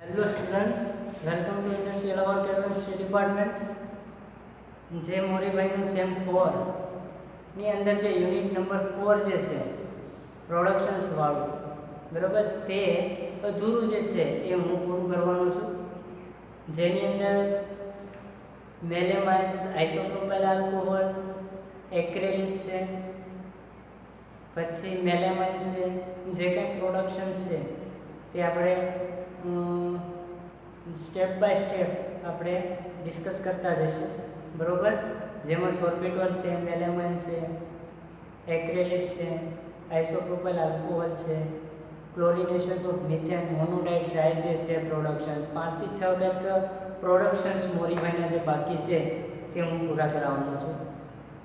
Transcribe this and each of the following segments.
Hello students, welcome to industrial और chemistry departments. જે મોરીભાઈનું સેમ 4 ની અંદર જે યુનિટ નંબર 4 જે છે પ્રોડક્શન્સ વાળું, બરાબર, તે અધૂરું જે છે એ હું પૂરું કરવાનો છું, જેની અંદર મેલેમાઇન્સ, આઇસોપ્રોપાઇલ આલ્કોહોલ, એક્રેલિસ છે, પછી મેલેમાઇન્સ છે, જે કંઈ પ્રોડક્શન છે તે આપણે સ્ટેપ બાય સ્ટેપ આપણે ડિસ્કસ કરતા જઈશું, બરાબર. જેમાં સોર્બિટોલ છે, મેલેમાઇન છે, એક્રેલિસ છે, આઇસોપ્રોપાઇલ આલ્કોહોલ છે, ક્લોરિનેશન ઓફ મિથેન, મોનોડાઇટ ડ્રાય જે છે પ્રોડક્શન, 5 થી 6 કંઈક પ્રોડક્શન્સ મોરીભાઈના જે બાકી છે તે હું પૂરા કરાવવાનો છું.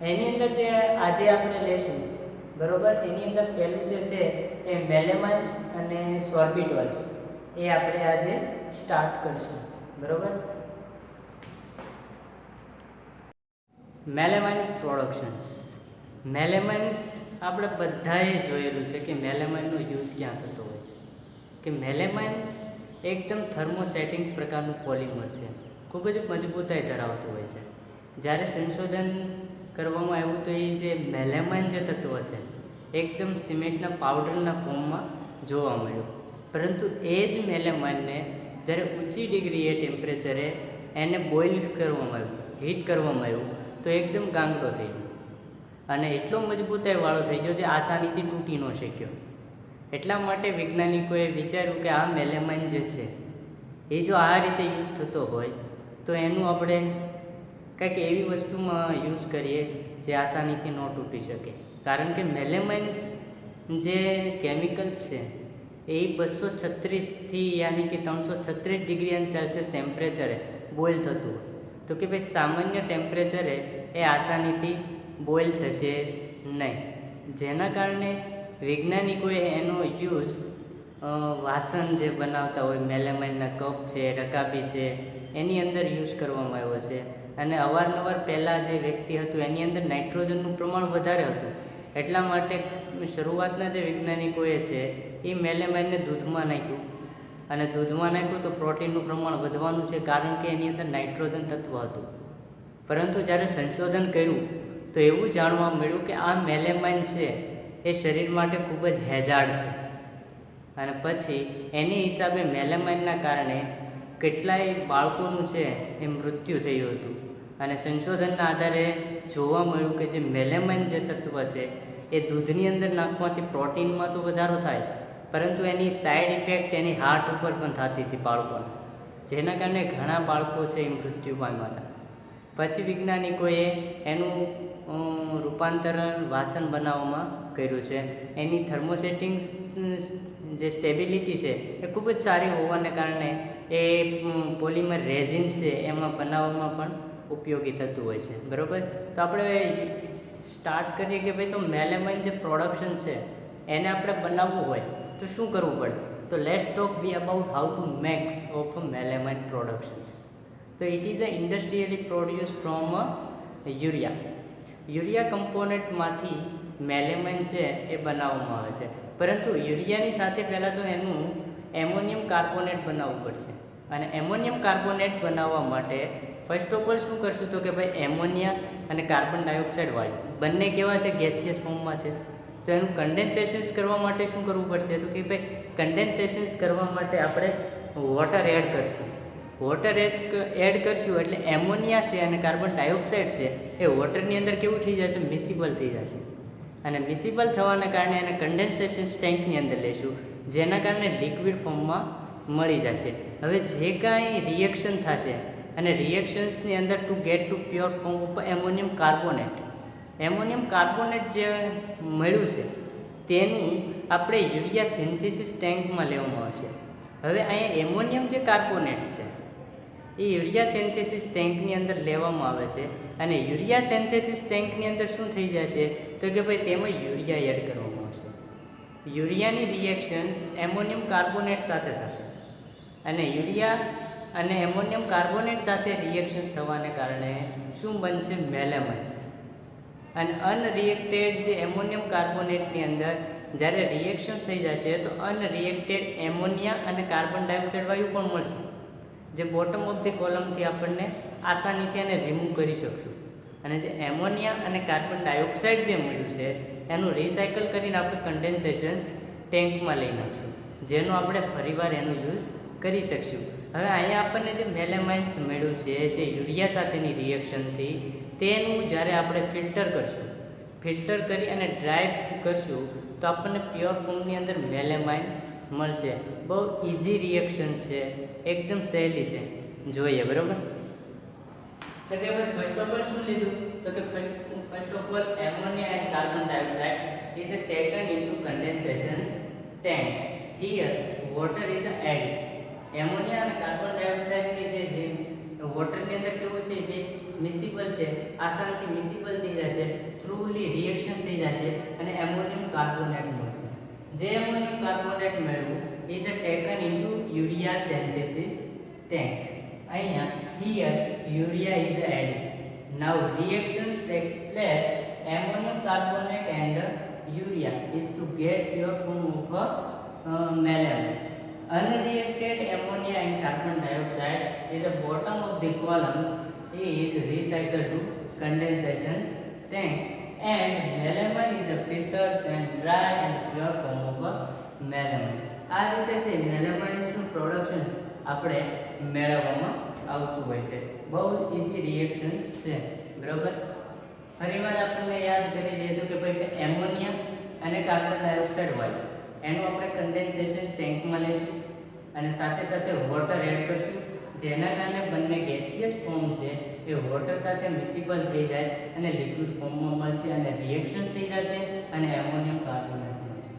એની અંદર જે આજે આપણે લેશું, બરાબર, એની અંદર પહેલું જે છે એ મેલેમાઇન્સ અને સોર્બિટોલ્સ એ આપણે આજે સ્ટાર્ટ કરીશું, બરાબર. Melamine productions. મેલેમાઇન્સ આપણે બધાએ જોયેલું છે કે મેલેમાઇનનો યુઝ ક્યાં થતો હોય છે, કે મેલેમાઇન્સ એકદમ થર્મોસેટિંગ પ્રકારનું પોલિમર છે, ખૂબ જ મજબૂતાઈ ધરાવતું હોય છે. જ્યારે સંશોધન કરવામાં આવ્યું તો એ જે મેલેમાઇન જે તત્વ છે એકદમ સિમેન્ટના પાવડરના ફોર્મમાં જોવા મળ્યું, પરંતુ એ જ મેલેમાઇનને જ્યારે ઊંચી ડિગ્રીએ ટેમ્પરેચરે એને બોઇલ કરવામાં આવ્યું, હીટ કરવામાં આવ્યું, તો એકદમ ગાંગડો થઈ ગયો અને એટલો મજબૂતાઈવાળો થઈ ગયો જે આસાનીથી તૂટી ન શક્યો. એટલા માટે વૈજ્ઞાનિકોએ વિચાર્યું કે આ મેલેમાઇન જે છે એ જો આ રીતે યુઝ થતો હોય તો એનું આપણે કંઈક એવી વસ્તુમાં યુઝ કરીએ જે આસાનીથી ન તૂટી શકે, કારણ કે મેલેમાઇન્સ જે કેમિકલ્સ છે એ 236 યાની કે 336 ડિગ્રી સેલ્સિયસ ટેમ્પરેચરે બોઇલ થતું હોય, તો કે ભાઈ સામાન્ય ટેમ્પરેચરે એ આસાનીથી બોઇલ થશે નહીં. જેના કારણે વૈજ્ઞાનિકોએ એનો યુઝ વાસણ જે બનાવતા હોય, મેલેમાઇનના કપ છે, રકાબી છે, એની અંદર યુઝ કરવામાં આવ્યો છે. અને અવારનવાર પહેલાં જે વ્યક્તિ હતું એની અંદર નાઇટ્રોજનનું પ્રમાણ વધારે હતું, એટલા માટે શરૂઆતના જે વૈજ્ઞાનિકોએ છે એ મેલેમાઇનને દૂધમાં નાખ્યું, અને દૂધમાં નાખ્યું તો પ્રોટીનનું પ્રમાણ વધવાનું છે, કારણ કે એની અંદર નાઇટ્રોજન તત્વ હતું. પરંતુ જ્યારે સંશોધન કર્યું તો એવું જાણવા મળ્યું કે આ મેલેમાઇન છે એ શરીર માટે ખૂબ જ હેઝાર્ડ છે, અને પછી એની હિસાબે મેલેમાઇનના કારણે કેટલાય બાળકોનું છે એ મૃત્યુ થયું હતું. અને સંશોધનના આધારે જોવા મળ્યું કે જે મેલેમાઇન જે તત્વ છે એ દૂધની અંદર નાખવાથી પ્રોટીનમાં તો વધારો થાય, પરંતુ એની સાઈડ ઇફેક્ટ એની હાર્ટ ઉપર પણ થતી હતી બાળકોને, જેના કારણે ઘણા બાળકો છે એ મૃત્યુ પામ્યા હતા. પછી વૈજ્ઞાનિકોએ એનું રૂપાંતરણ વાસણ બનાવવામાં કર્યું છે. એની થર્મોસેટિંગ જે સ્ટેબિલિટી છે એ ખૂબ જ સારી હોવાને કારણે એ પોલિમર રેઝિન્સ છે એમાં બનાવવામાં પણ ઉપયોગી થતું હોય છે, બરાબર. તો આપણે સ્ટાર્ટ કરીએ કે ભાઈ તો મેલેમાઇન જે પ્રોડક્શન છે એને આપણે બનાવવું હોય તો શું કરવું પડે. તો let's talk be about how to makes of melamine productions. તો it is a industrially produce from urea કમ્પોનન્ટમાંથી મેલેમાઇન છે એ બનાવવામાં આવે છે, પરંતુ યુરિયાની સાથે પહેલાં તો એનું એમોનિયમ કાર્બોનેટ બનાવવું પડશે. અને એમોનિયમ કાર્બોનેટ બનાવવા માટે ફર્સ્ટ ઓફ ઓલ શું કરશું તો કે ભાઈ એમોનિયા અને કાર્બન ડાયોક્સાઇડ વાયુ બંને કેવા છે, ગેસિયસ ફોર્મમાં છે, તો એનું કન્ડેન્સેશન્સ કરવા માટે શું કરવું પડશે તો કે ભાઈ કન્ડેન્સેશન્સ કરવા માટે આપણે વોટર એડ કરશું. વોટર એડ કરશું એટલે એમોનિયા છે અને કાર્બન ડાયોક્સાઇડ છે એ વોટરની અંદર કેવું થઈ જશે, મિસિબલ થઈ જશે, અને મિસિબલ થવાના કારણે એને કન્ડેન્સેશન ટેન્કની અંદર લઈશું, જેના કારણે લિક્વિડ ફોર્મમાં મળી જશે. હવે જે કાંઈ રિએક્શન થશે અને રિએક્શન્સની અંદર to get to pure form of ammonium carbonate જે મળ્યું છે તેનું આપણે યુરિયા સિન્થેસિસ ટેન્કમાં લેવામાં આવશે. હવે અહીંયા એમોનિયમ જે કાર્બોનેટ છે એ યુરિયા સિન્થેસિસ ટેન્કની અંદર લેવામાં આવે છે, અને યુરિયા સિન્થેસિસ ટેન્કની અંદર શું થઈ જશે તો કે ભાઈ તેમાં યુરિયા એડ કરવામાં આવશે. યુરિયાની રિએક્શન્સ એમોનિયમ કાર્બોનેટ સાથે થશે, અને યુરિયા અને એમોનિયમ કાર્બોનેટ સાથે રિએક્શન્સ થવાને કારણે શું બનશે, મેલેમાઇન્સ. અને અનરિએક્ટેડ જે એમોનિયમ કાર્બોનેટની અંદર જ્યારે રિએક્શન થઈ જશે તો અનરિએક્ટેડ એમોનિયા અને કાર્બન ડાયોક્સાઇડ વાયુ પણ મળશે, જે બોટમ ઓફ ધી કોલમથી આપણને આસાનીથી એને રિમૂવ કરી શકશું. અને જે એમોનિયા અને કાર્બન ડાયોક્સાઇડ જે મળ્યું છે એનું રિસાયકલ કરીને આપણે કન્ડેન્સેશન્સ ટેન્કમાં લઈ નાખશું, જેનો આપણે ફરીવાર એનો યુઝ કરી શકશું. હવે અહીંયા આપણને જે મેલેમાઇન્સ મળ્યું છે જે યુરિયા સાથેની રિએક્શનથી, તેનું જ્યારે આપણે ફિલ્ટર કરી અને ડ્રાય કરશું તો આપણને પ્યોર ફોર્મની અંદર મેલેમાઇન મળશે. બહુ ઇઝી રિએક્શન છે, એકદમ સહેલી છે, જોઈએ બરાબર. તો કે ભાઈ ફર્સ્ટ ઓફ ઓલ શું લીધું, તો કે first of all ammonia and carbon dioxide is taken into condensation tank. Here water is added. Ammonia અને કાર્બન ડાયોક્સાઇડની જે વોટરની અંદર કેવું છે કે મિસિબલ છે, આસાનથી મિસિબલ થઈ જશે, થ્રુલી રિએક્શન થઈ જશે અને એમોનિયમ કાર્બોનેટ મળશે. જે એમોનિયમ કાર્બોનેટ મેળવું is taken into urea synthesis tank. અહીંયા here urea is added. Now reactions takes place. Ammonium carbonate and urea is to get pure form of melamines. Unreacted ammonia and carbon dioxide is the bottom of the column is recycled to condensation tank, and melamine is the filters and dry and pure form of melamines. આ રીતે છે મેલેમાઇન્સનું productions આપણે મેળવવામાં આવતું હોય છે. બહુ easy reactions છે બરાબર. ફરીવાર આપણને યાદ કરી દઈએ તો કે ભાઈ એમોનિયા અને કાર્બન ડાયોક્સાઇડ વાયુ એનું આપણે કન્ડેન્સેશન ટેન્કમાં લઈશું અને સાથે સાથે વોટર એડ કરશું, જેના કારણે બંને ગેસિયસ ફોર્મ છે એ વોટર સાથે મિસિબલ થઈ જાય અને લિક્વિડ ફોર્મમાં મળશે અને રિએક્શન થઈ જશે અને એમોનિયમ કાર્બોનેટ મળશે.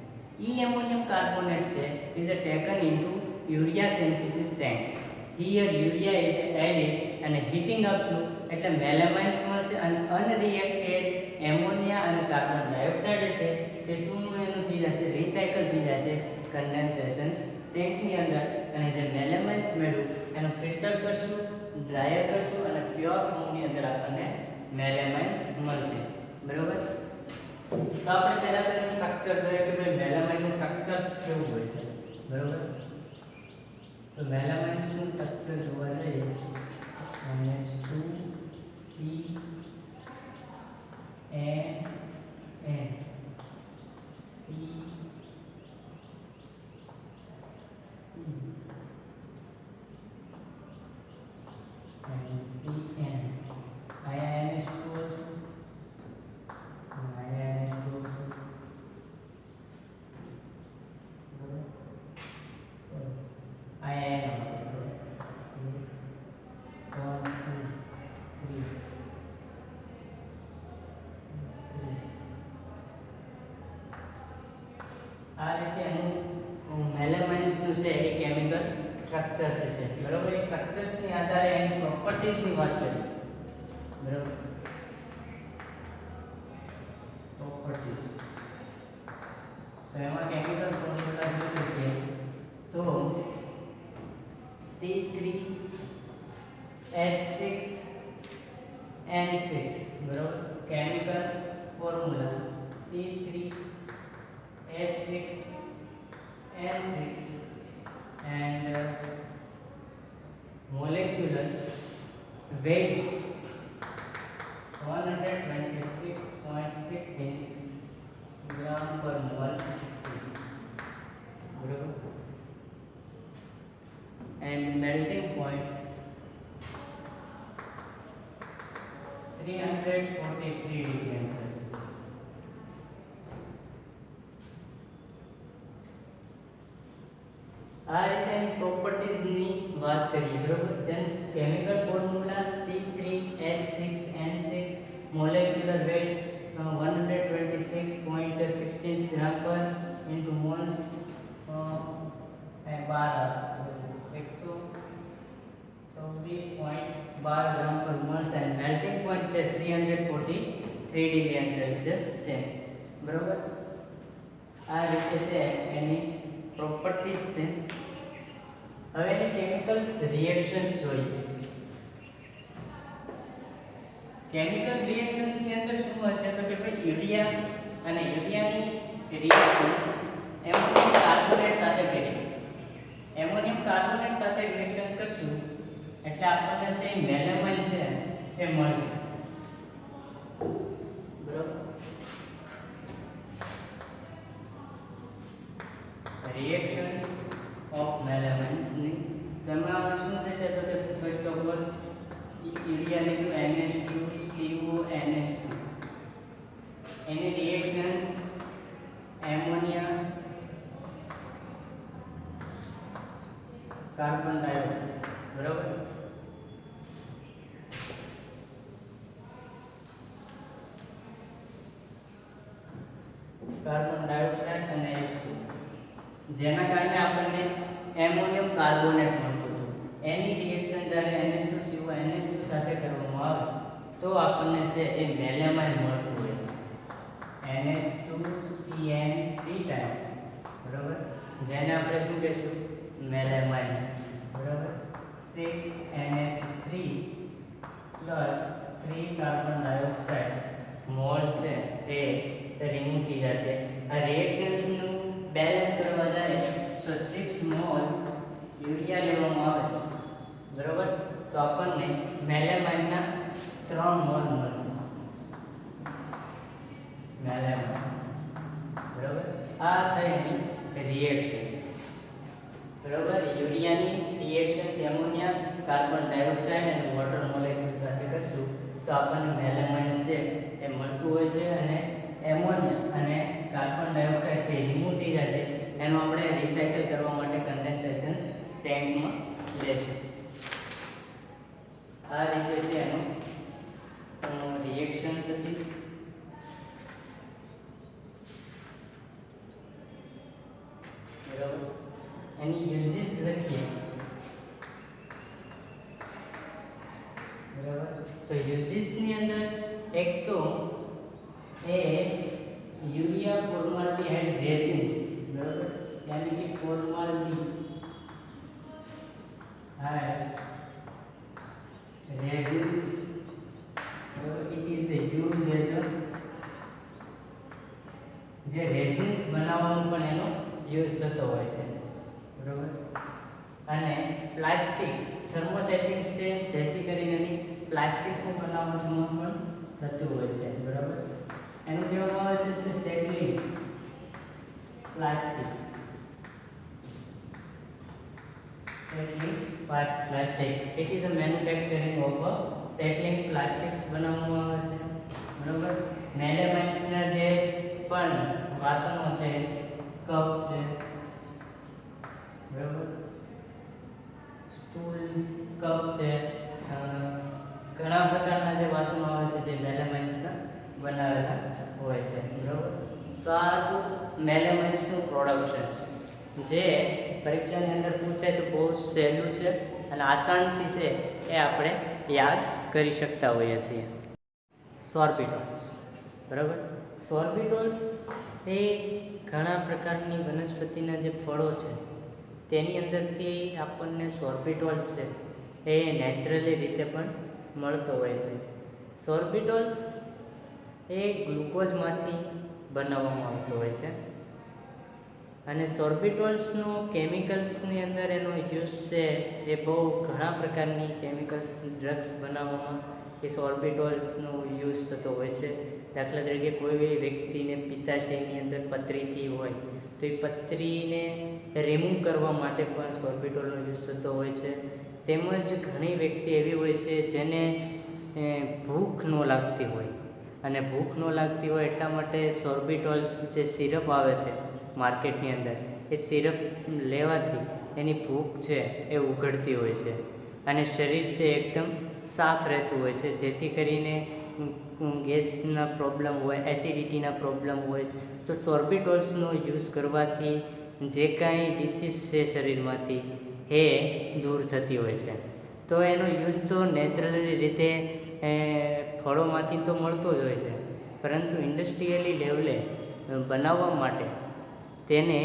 એમોનિયમ કાર્બોનેટ છે is taken into urea synthesis tanks. Here urea is added અને હીટિંગ આપશું એટલે મેલેમાઇન્સ મળશે અને અનરિએક્ટેડ એમોનિયા અને કાર્બન ડાયોક્સાઇડ છે તે શું એનું થઈ જશે, રિસાયકલ થઈ જશે કન્ડેન્સેશન ટેન્કની અંદર. અને જે મેલેમાઇન્સ મેળવું એનું ફિલ્ટર કરશું, ડ્રાયર કરશું અને પ્યોર ફોર્મની અંદર આપણને મેલેમાઇન્સ મળશે બરાબર. તો આપણે પહેલા તો એનું સ્ટ્રક્ચર જોઈએ કે ભાઈ મેલેમાઇનનું સ્ટ્રક્ચર કેવું હોય છે બરાબર. તો મેલેમાઇન્સનું સ્ટ્રક્ચર જોવા જઈએ આ રીતે એનું મેલેમાઇન્સનું છે એ કેમિકલ સ્ટ્રક્ચર્સ છે બરાબર. એ સ્ટ્રક્ચર્સની આધારે એની પ્રોપર્ટીઝની વાત કરીએ બરાબર. પ્રોપર્ટીઝ તો એમાં કેમિકલ ફોર્મ્યુલા જોઈએ છે તો C3H6N6 બરાબર. Chemical formula C3H6N6 and molecular weight 126.16 gram per mole बराबर. and melting point 343 degree Celsius. આ રીતે એની પ્રોપર્ટીઝની વાત કરીએ બરાબર. જેમ chemical formula C3H6N6 molecular weight 126.16 gram પર ઇન્ટુ મોલ્સ 124.12 ગ્રામ પર મોલ્સ એન્ડ મેલ્ટિંગ પોઈન્ટ છે 343 ડિગ્રી સેલ્સિયસ છે બરાબર. આ રીતે છે એની પ્રોપર્ટીઝ છે. હવે એની કેમિકલ્સ રિએક્શન્સ જોઈએ. કેમિકલ રિએક્શન્સની અંદર શું હશે તો કે ભાઈ યુરિયા અને યુરિયાની રિએક્શન્સ એમોનિયમ કાર્બોનેટ સાથે કરી એમોનિયમ કાર્બોનેટ સાથે રિએક્શન્સ કરશું એટલે આપણને જે મેલેમાઇન છે એ મળશે, બરોબર. રિએક્શન્સ ઓફ મેલેમાઇન્સ ની તેમાં શું થશે તો કે ફર્સ્ટ ઓફ ઓલ યુરિયા લીધું NH2CONH2 એની રિએક્શન્સ એમોનિયા કાર્બન ડાયોક્સાઇડ, બરોબર. કાર્બન ડાયોક્સાઇડ અને H2 જેના કારણે આપણને એમોનિયમ કાર્બોનેટ મળતું હતું. એની રિએક્શન જ્યારે NH2CONH2 સાથે કરવામાં આવે તો આપણને છે એ મેલેમાઇન મળતું હોય છે, NH2CN3 ટાઈમ, બરોબર. જેને આપણે શું કહીશું મેલેમાઇન્સ, બરોબર. 6NH3 plus 3 carbon dioxide mall છે એ રિમૂવ થઈ જશે. આ રિએક્શન્સનું બેલેન્સ કરવા જાય તો 6 મોલ યુરિયા લેવામાં આવે, બરોબર, તો આપણને મેલેમાઇનના 3 મોલ મળશે, મેલેમાઇન્સ, બરોબર. આ થઈ એની રિએક્શન્સ, બરોબર. યુરિયાની રિએક્શન્સ એમોનિયા કાર્બન ડાયોક્સાઇડ અને વોટર મોલેક્યુલ સાથે કરશું તો આપણને મેલેમાઇન્સ છે એ મળતું હોય છે અને એમોનિયા અને કાર્બન ડાયોક્સાઇડ છે રિમૂવ થઈ જશે. એનું આપણે રિસાયકલ કરવા માટે કન્ડેન્સેશન ટેન્કમાં લેશું. આ રીતે છે એનું રિએક્શન્સ હતી. બરાબર. એની યુઝિસ લખીએ, બરાબર. તો યુઝિસની અંદર એક તો એ યુરિયા ફોર્માલ્ડિહાઇડ રેઝિન્સ, બરાબર, यानी कि formaldehyde resins, it is used as a જે રેઝિન્સ બનાવવામાં પણ એનો યુઝ થતો હોય છે, બરાબર. અને પ્લાસ્ટિક્સ થર્મોસેટિક્સ છે જેથી કરીને એની પ્લાસ્ટિક્સને બનાવવામાં પણ થતું હોય છે, બરાબર. એનું કહેવામાં આવે છે સેટલિંગ plastics, settling plastic. It is a manufacturing of a settling plastics બનાવવામાં આવે છે, બરાબર. મેલેમાઇન્સના જે પણ વાસણો છે, કપ છે, બરાબર, સ્ટૂલ, કપ છે, ઘણા પ્રકારના જે વાસણો આવે છે જે મેલેમાઇન્સના બનાવેલા હોય છે, બરાબર. તો આ હતું મેલેમાઇન્સનું પ્રોડક્શન્સ, જે પરીક્ષાની અંદર પૂછાય તો બહુ સહેલું છે અને આસાનથી છે એ આપણે યાદ કરી શકતા હોઈએ છીએ. સોર્બિટોલ્સ, બરાબર. સોર્બિટોલ્સ એ ઘણા પ્રકારની વનસ્પતિના જે ફળો છે તેની અંદરથી આપણને સોર્બિટોલ્સ છે એ નેચરલી રીતે પણ મળતો હોય છે. સોર્બિટોલ્સ એ ગ્લુકોઝમાંથી બનાવવામાં આવતો હોય છે અને સોર્બિટોલ્સનો કેમિકલ્સની અંદર એનો યુઝ છે એ બહુ ઘણા પ્રકારની કેમિકલ્સ ડ્રગ્સ બનાવવામાં એ સોર્બિટોલ્સનો યુઝ થતો હોય છે. દાખલા તરીકે કોઈ વ્યક્તિને પિત્તાશયની અંદર પથરી હોય તો એ પથરીને રિમૂવ કરવા માટે પણ સોર્બિટોલનો યુઝ થતો હોય છે. તેમજ ઘણી વ્યક્તિ એવી હોય છે જેને ભૂખ ન લાગતી હોય અને ભૂખ ન લાગતી હોય એટલા માટે સોર્બિટોલ્સ જે સિરપ આવે છે માર્કેટની અંદર એ સિરપ લેવાથી એની ભૂખ છે એ ઉઘડતી હોય છે અને શરીર છે એકદમ સાફ રહેતું હોય છે, જેથી કરીને ગેસના પ્રોબ્લેમ હોય, એસિડિટીના પ્રોબ્લેમ હોય તો સોર્બિટોલ્સનો યુઝ કરવાથી જે કાંઈ ડિસીઝ છે શરીરમાંથી એ દૂર થતી હોય છે. તો એનો યુઝ તો નેચરલી રીતે ફળોમાંથી તો મળતો જ હોય છે, પરંતુ ઇન્ડસ્ટ્રીયલી લેવલે બનાવવા માટે તેને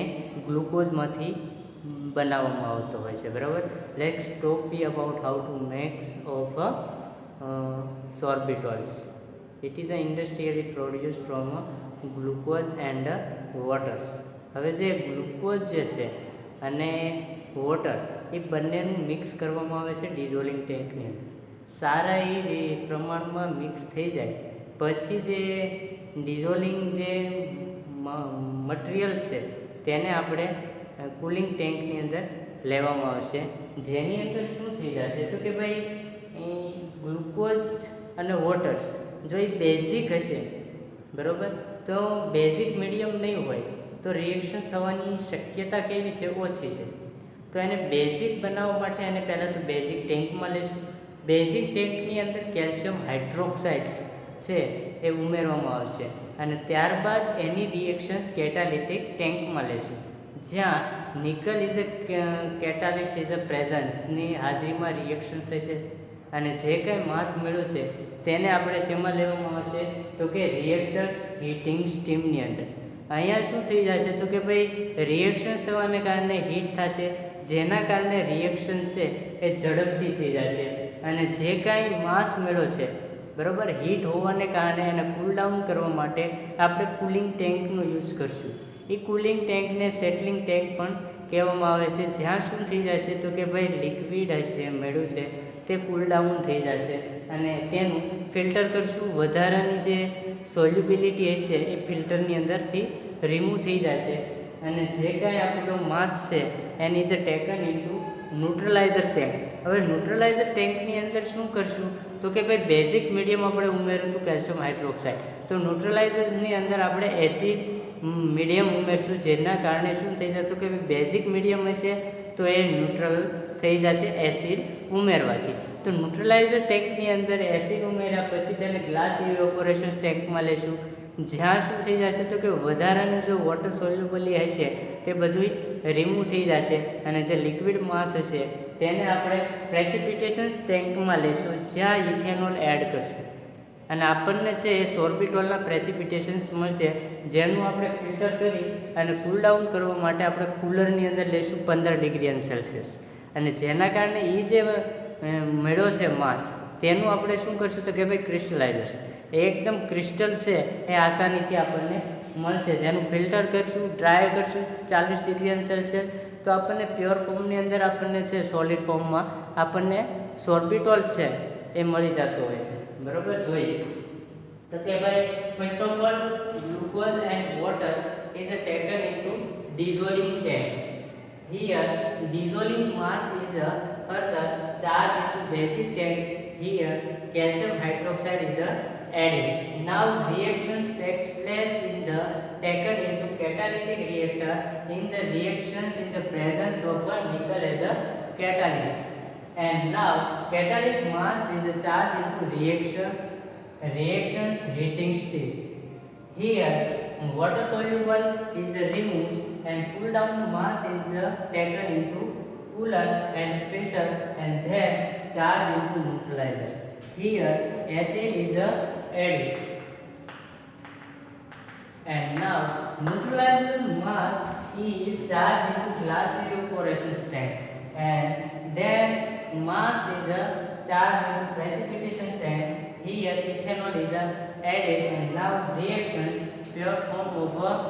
ગ્લુકોઝમાંથી બનાવવામાં આવતો હોય છે, બરાબર. Let's talk we about how to makes of sorbitols. It is industrially produced from glucose and waters. હવે જે ગ્લુકોઝ જે છે અને વોટર એ બંનેનું મિક્સ કરવામાં આવે છે ડિઝોલ્વિંગ ટેન્કની અંદર. સારા એ પ્રમાણમાં મિક્સ થઈ જાય પછી જે ડિઝોલ્વિંગ જે મટીરિયલ્સ છે તેને આપણે કુલિંગ ટેન્કની અંદર લેવામાં આવશે, જેની અંદર શું થઈ જશે તો કે ભાઈ ગ્લુકોઝ અને વોટર્સ જો એ બેઝિક હશે, બરાબર, તો બેઝિક મીડિયમ નહીં હોય તો રિએક્શન થવાની શક્યતા કેવી છે? ઓછી છે. તો એને બેઝિક બનાવવા માટે એને પહેલાં તો બેઝિક ટેન્કમાં લઈશું. બેઝિક ટેન્કની અંદર કેલ્શિયમ હાઇડ્રોક્સાઇડ્સ છે એ ઉમેરવામાં આવશે અને ત્યારબાદ એની રિએક્શન્સ કેટાલિટિક ટેન્કમાં લઈશું, જ્યાં nickel is a catalyst is a પ્રેઝન્સની હાજરીમાં રિએક્શન થશે અને જે કંઈ માસ મળ્યો છે તેને આપણે શેમાં લેવામાં આવશે તો કે રિએક્ટર હીટિંગ સ્ટીમની અંદર. અહીંયા શું થઈ જશે તો કે ભાઈ રિએક્શન થવાને કારણે હીટ થશે, જેના કારણે રિએક્શન છે એ ઝડપથી થઈ જશે અને જે કાંઈ માસ મળ્યો છે, બરાબર, હીટ હોવાને કારણે એને કૂલ ડાઉન કરવા માટે આપણે કુલિંગ ટેન્કનો યુઝ કરશું. એ કુલિંગ ટેન્કને સેટલિંગ ટેન્ક પણ કહેવામાં આવે છે, જ્યાં શું થઈ જશે તો કે ભાઈ લિક્વિડ હશે મળ્યું છે તે કૂલ ડાઉન થઈ જશે અને તેનું ફિલ્ટર કરશું. વધારાની જે સોલ્યુબિલિટી હશે એ ફિલ્ટરની અંદરથી રિમૂવ થઈ જશે અને જે કાંઈ આપણો માસ છે એની જે ટેકન ઇન્ટુ ન્યુટ્રલાઇઝર ટેન્ક. હવે ન્યુટ્રલાઇઝર ટેન્કની અંદર શું કરશું તો કે ભાઈ બેઝિક મીડિયમ આપણે ઉમેર્યું હતું કેલ્શિયમ હાઇડ્રોક્સાઇડ, તો ન્યુટ્રલાઇઝર્સની અંદર આપણે એસિડ મીડિયમ ઉમેરશું, જેના કારણે શું થઈ જતું કે બેઝિક મીડિયમ હશે તો એ ન્યુટ્રલ થઈ જશે એસિડ ઉમેરવાથી. તો ન્યુટ્રલાઇઝર ટેન્કની અંદર એસિડ ઉમેર્યા પછી તેને ગ્લાસ ઇવેપોરેશન ટેન્કમાં લેશું, જ્યાં શું થઈ જશે તો કે વધારાનું જો વોટર સોલ્યુબલી હશે તે બધું રિમૂવ થઈ જશે અને જે લિક્વિડ માસ હશે તેને આપણે પ્રેસિપિટેશન ટેન્કમાં લેશું, જ્યાં ઇથેનોલ એડ કરશું અને આપણને છે એ સોર્બિટોલના પ્રેસિપિટેશન્સ મળશે, જેનું આપણે ફિલ્ટર કરી અને કૂલ ડાઉન કરવા માટે આપણે કુલરની અંદર લેશું 15 ડિગ્રી સેલ્સિયસ અને જેના કારણે એ જે મળ્યો છે માસ તેનું આપણે શું કરશું તો કે ભાઈ ક્રિસ્ટલાઇઝર્સ એકદમ ક્રિસ્ટલ છે એ આસાનીથી આપણને મળશે, જેનું ફિલ્ટર કરશું, ડ્રાય કરશું 40 ડિગ્રી સેલ્સિયસ, તો આપણને પ્યોર ફોર્મની અંદર આપણને છે સોલિડ ફોર્મમાં આપણને સોર્બિટોલ છે એ મળી જતો હોય છે, બરાબર. જોઈએ તો કે ભાઈ first of all glucose and water is taken into dissolving tanks. Here dissolving mass is further charged into basic tank. Here calcium hydroxide is added. Now reactions takes place in the taken into catalytic reactor. In the reactions in the presence of a nickel as a catalyst. And now catalytic mass is charged into reactions heating steam. Here water soluble is removed and cool down mass is taken into cooler and filter and then charged into neutralizers. Here acid is added and now neutralizer mass is charged into glass evaporation tanks and then mass is charged into precipitation tanks. Here ethanol is added and now reactions pure form of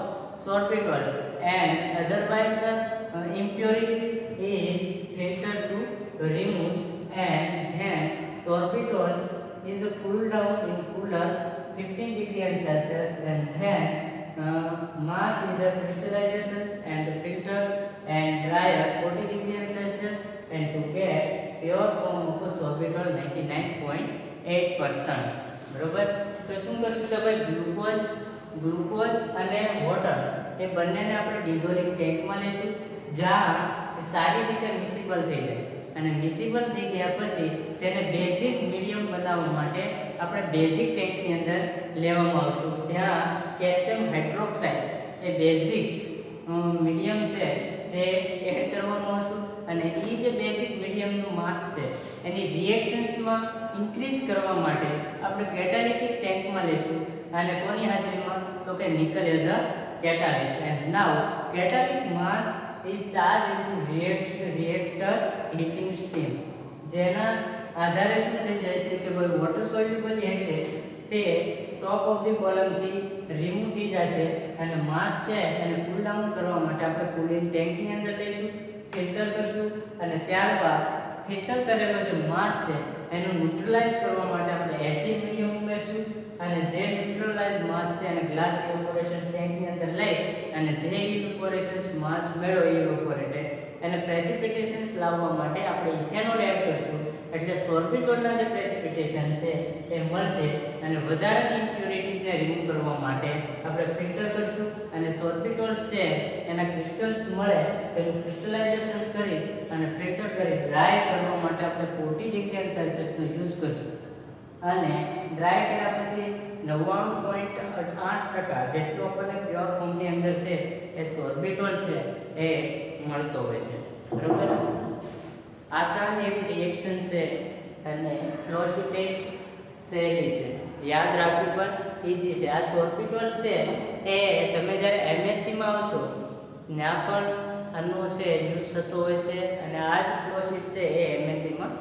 sorbitols and otherwise impurity is filtered to remove and then sorbitols is cooled down in cooler 15 degree Celsius and then mass is crystallizes and filters and dryer 40 degree Celsius and to get pure form of sorbitol 99.8%. બરોબર. તો શું કરશું તો ભાઈ glucose અને voters એ બંનેને આપણે ડિઝોલ્વિંગ ટેન્કમાં લઈશું, જ્યાં સારી રીતે મિક્સિબલ થઈ જાય અને મિક્સિબલ થઈ ગયા પછી તેને બેઝિક મીડિયમ બનાવવા માટે આપણે બેઝિક ટેન્કની અંદર લેવામાં આવશું, જ્યાં કેલ્શિયમ હાઇડ્રોક્સાઇડ એ બેઝિક મીડિયમ છે જે એડ કરવામાં આવશું અને એ જે બેઝિક મીડિયમનું માસ છે એની રિએક્શન્સમાં ઇન્ક્રીઝ કરવા માટે આપણે કેટાલિટિક ટેન્કમાં લેશું અને કોની હાજરીમાં તો કે nickel as a catalyst and now catalytic mass is charged into reactor heating steam, જેના આધારે શું થઈ જાય છે કે ભાઈ વોટર સોલ્યુબલ હશે તે ટોપ ઓફ ધી કોલમથી રિમૂવ થઈ જશે અને માસ છે એને કુલ ડાઉન કરવા માટે આપણે કુલિંગ ટેન્કની અંદર લઈશું, ફિલ્ટર કરશું અને ત્યારબાદ ફિલ્ટર કરેલો જે માસ છે એનું ન્યુટ્રલાઇઝ કરવા માટે આપણે એસિડ મીડિયમ ઉમેરશું અને જે ન્યુટ્રલાઇઝ માસ છે એને ગ્લાસ ઇવેપોરેશન ટેન્કની અંદર લઈ અને જે ઇવેપોરેશન્સ માસ મેળવો ઇવેપોરેટેડ એને પ્રેસિપિટેશન્સ લાવવા માટે આપણે ઇથેનોલ એડ કરશું એટલે સોર્બિટોલના જે પ્રેસિપિટેશન છે એ મળશે અને વધારાની ઇમ્પ્યોરિટીઝને રિમૂવ કરવા માટે આપણે ફિલ્ટર કરશું અને સોર્બિટોલ છે એના ક્રિસ્ટલ્સ મળે તેનું ક્રિસ્ટલાઇઝેશન કરી અને ફિલ્ટર કરી ડ્રાય કરવા માટે આપણે 40 ડિગ્રી સેલ્સિયસનો યુઝ કરશું અને ડ્રાય કર્યા પછી 99.8% જેટલું આપણને પ્યોર ફોર્મની અંદર છે એ સોર્બિટોલ છે એ મળતો હોય છે, બરાબર. આસાન એવી રિએક્શન છે અને ફ્લોશીટેડ સહેલી છે, યાદ રાખવી પણ ઈઝી છે. આ સોર્બિટોલ છે એ તમે જ્યારે એમએસસીમાં આવશો ત્યાં પણ આનો છે યુઝ થતો હોય છે અને આ જ ફ્લોશીટ છે એ એમએસસીમાં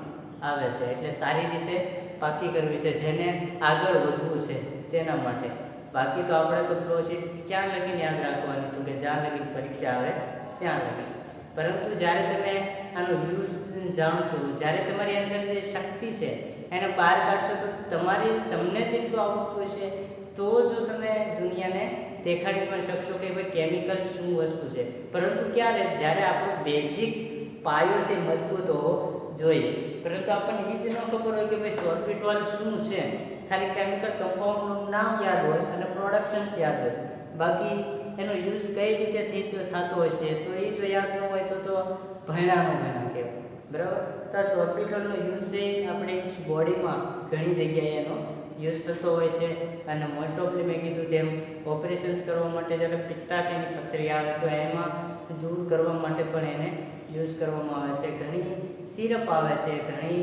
આવે છે એટલે સારી રીતે પાકી કરવી છે જેને આગળ વધવું છે તેના માટે. બાકી તો આપણે તો ફ્લોશીટ ક્યાં લગીને યાદ રાખવાની તો કે જ્યાં લગીને પરીક્ષા આવે ત્યાં લગી, પરંતુ જ્યારે તમે આનો યુઝ જાણશો, જ્યારે તમારી અંદર જે શક્તિ છે એને બહાર કાઢશો તો તમને જેટલું આવડતું હશે તો જો તમે દુનિયાને દેખાડી પણ શકશો કે ભાઈ કેમિકલ શું વસ્તુ છે. પરંતુ ક્યારે? જ્યારે આપણો બેઝિક પાયો છે મજબૂત હોવો જોઈએ. પરંતુ આપણને એ જ ન ખબર હોય કે ભાઈ સોર્બિટોલ શું છે, ખાલી કેમિકલ કમ્પાઉન્ડનું નામ યાદ હોય અને પ્રોડક્શન્સ યાદ હોય, બાકી એનો યુઝ કઈ રીતે થતો હશે તો એ જો યાદ ન હોય તો ભણ્યા કહેવાય, બરાબર. તો આ સોર્બિટોલનો યુઝ છે આપણે બોડીમાં ઘણી જગ્યાએ એનો યુઝ થતો હોય છે અને મોસ્ટ ઓફલી મેં કીધું તેમ ઓપરેશન્સ કરવા માટે જ્યારે પિત્તાશયની પથરી આવે તો એમાં દૂર કરવા માટે પણ એને યુઝ કરવામાં આવે છે. ઘણી સિરપ આવે છે, ઘણી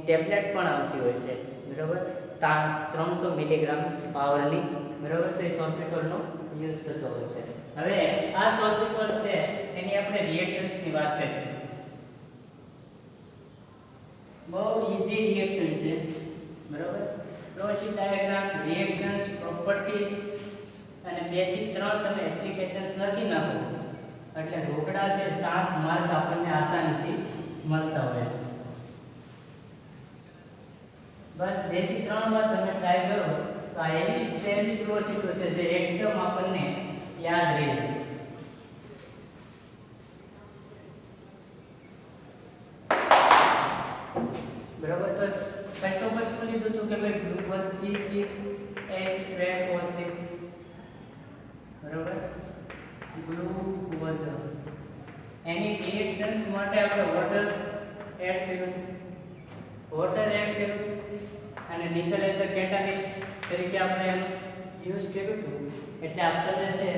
ટેબ્લેટ પણ આવતી હોય છે, બરાબર. 300 મિલીગ્રામ પાવરની, બરાબર. તો એ સોર્બિટોલનો યુઝ થતો હોય છે. હવે આ સોર્બિટોલ છે એની આપણે રિએક્શન્સની વાત કરીએ. બહુ ઈઝી રિએક્શન છે, બરાબર. ફ્લોશીટ ડાયાગ્રામ, રિએક્શન્સ, પ્રોપર્ટીઝ અને 2 થી 3 તમે એપ્લિકેશન્સ લખી નાખો એટલે રોકડા છે 7 માર્ક આપણને આસાનીથી મળતા હોય છે. બસ 2 થી 3 વાર તમે ટ્રાય કરો તો આ એવી સહેલી ફ્લોશીટો છે જે એકદમ આપણને યાદ રહી જાય. બરાબર. તો ફર્સ્ટ ઓફ ઓલ શું લીધું હતું કે ભાઈ ગ્લુકોઝ C6H12O6, બરાબર. ગ્લુકોઝ એની રિએક્શન્સ માટે આપણે વોટર એડ કર્યું અને નિકલ એઝ અ કેટાલિસ્ટ તરીકે આપણે યુઝ કર્યું હતું એટલે આપણને છે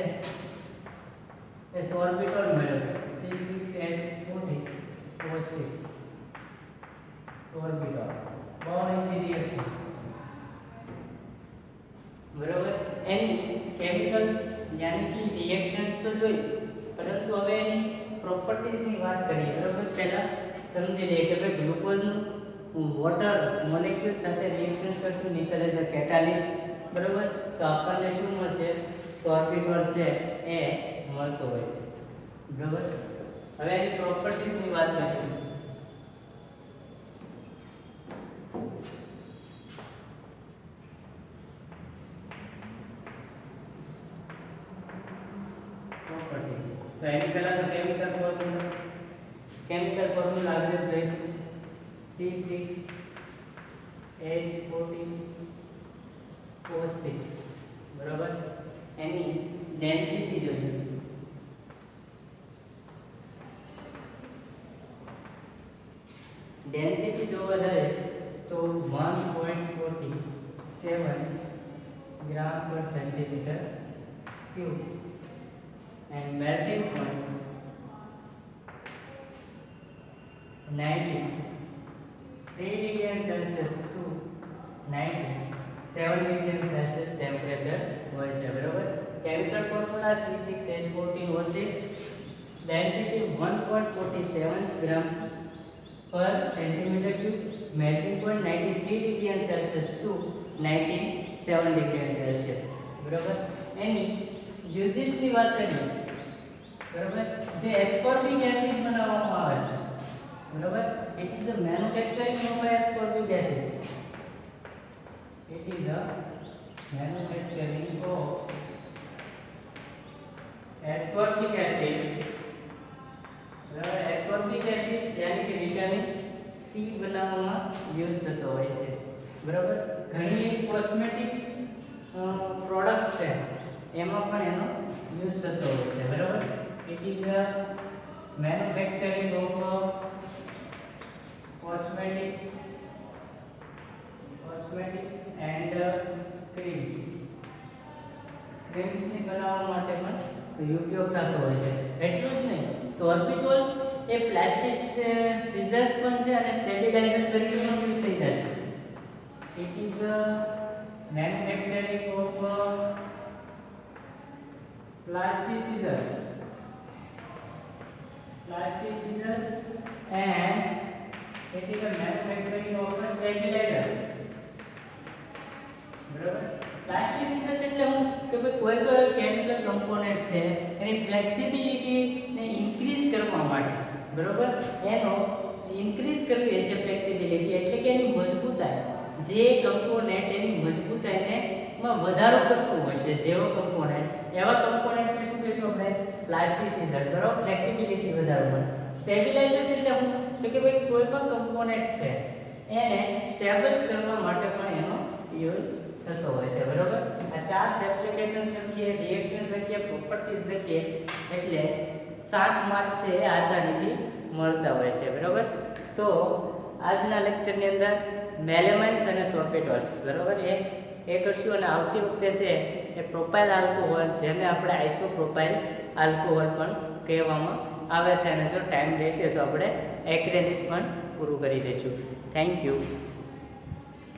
એ સોર્બિટોલ મળ્યો C6H14O6 સોર્બિટોલ. બહુ ઈઝી રિએક્શન, બરાબર. એની કેમિકલ્સ યાની કે રિએક્શન્સ તો જોઈ, પરંતુ હવે એની પ્રોપર્ટીઝની વાત કરીએ, બરાબર. પહેલા સમજી લઈએ કે ભાઈ ગ્લુકોઝનું વોટર મોલેક્યુલ સાથે રિએક્શન્સ કરશું નિકલ એઝ અ કેટાલિસ્ટ, બરાબર. તો આપણને શું મળશે? સોર્બિટોલ છે એ મળતો હોય છે, બરાબર. હવે એની પ્રોપર્ટીઝની વાત કરીએ. તો એની પહેલા તો કેમિકલ ફોર્મ્યુલા આગળ જોઈએ. C6H14O6, બરાબર. એની ડેન્સિટી જોઈએ. ડેન્સિટી જોવા જાય તો 1.47 ગ્રામ પર centimetre cube and melting point 93 degree Celsius to 97 degree Celsius temperatures હોય છે, બરાબર. કેમિકલ ફોર્મ્યુલા C6H14O6 ડેન્સિટી 1.47 ગ્રામ પર centimetre cube, melting point 93 degree Celsius to 97 7 degree Celsius. બરાબર. એની યુઝિસની વાત કરીએ, બરાબર, જે એસ્કોર્બિક એસિડ બનાવવામાં આવે છે, બરાબર, it is the manufacturing of ascorbic acid. It is the manufacturing of ascorbic acid. બરાબર. એસ્કોર્બિક એસિડ એટલે કે વિટામિન સી બનાવવામાં યુઝ થતો હોય છે. બરાબર. ઘણી કોસ્મેટિક્સ પ્રોડક્ટ છે એમાં પણ એનો યુઝ થતો હોય છે. બરાબર. It is the manufacturing of cosmetics and creams. ક્રીમ્સની બનાવવા માટે પણ ઉપયોગ થતો હોય છે. એટલું જ નહીં, સોર્બિટોલ્સ એ પ્લાસ્ટિક સીઝર્સ પણ છે અને સ્ટેબિલાઇઝર્સ તરીકે પણ યુઝ થઈ જાય છે. It is manufacturing of plasticizers and it is a manufacturing of stabilizers. બરાબર. પ્લાસ્ટિસિઝર્સ એટલે હું કે ભાઈ કોઈ કેમિકલ કમ્પોનન્ટ છે એની ફ્લેક્સિબિલિટી ને ઇન્ક્રીઝ કરવા માટે, બરાબર, એનો ઇન્ક્રીઝ કરવી છે ફ્લેક્સિબિલિટી એટલે કે એની મજબૂતાઈ. જે કમ્પોનન્ટ એની મજબૂતાઈને માં વધારો કરતું હોય છે, જેવો કમ્પોનન્ટ, એવા કમ્પોનન્ટને શું કહીશું આપણે? પ્લાસ્ટિસિઝર. બરાબર. ફ્લેક્સિબિલિટી વધારવા. સ્ટેબિલાઇઝર્સ એટલે હું તો કે ભાઈ કોઈ પણ કમ્પોનન્ટ છે એને સ્ટેબલ્સ કરવા માટે પણ એનો યુઝ થતો હોય છે. બરાબર. આ 4 એપ્લિકેશન્સ લખીએ, રિએક્શન્સ લખીએ, પ્રોપર્ટીઝ લખીએ એટલે 7 માર્ક છે એ આસાનીથી મળતા હોય છે. બરાબર. તો આજના લેક્ચરની અંદર મેલેમાઇન્સ અને સોર્બિટોલ્સ, બરાબર, એ કરશું. અને આવતી વખતે છે એ પ્રોપાઇલ આલ્કોહોલ, જેને આપણે આઇસોપ્રોપાઇલ આલ્કોહોલ પણ કહેવામાં આવે છે. અને જો ટાઈમ રહેશે તો આપણે એક્રેલિસ પણ પૂરું કરી દઈશું. Thank you.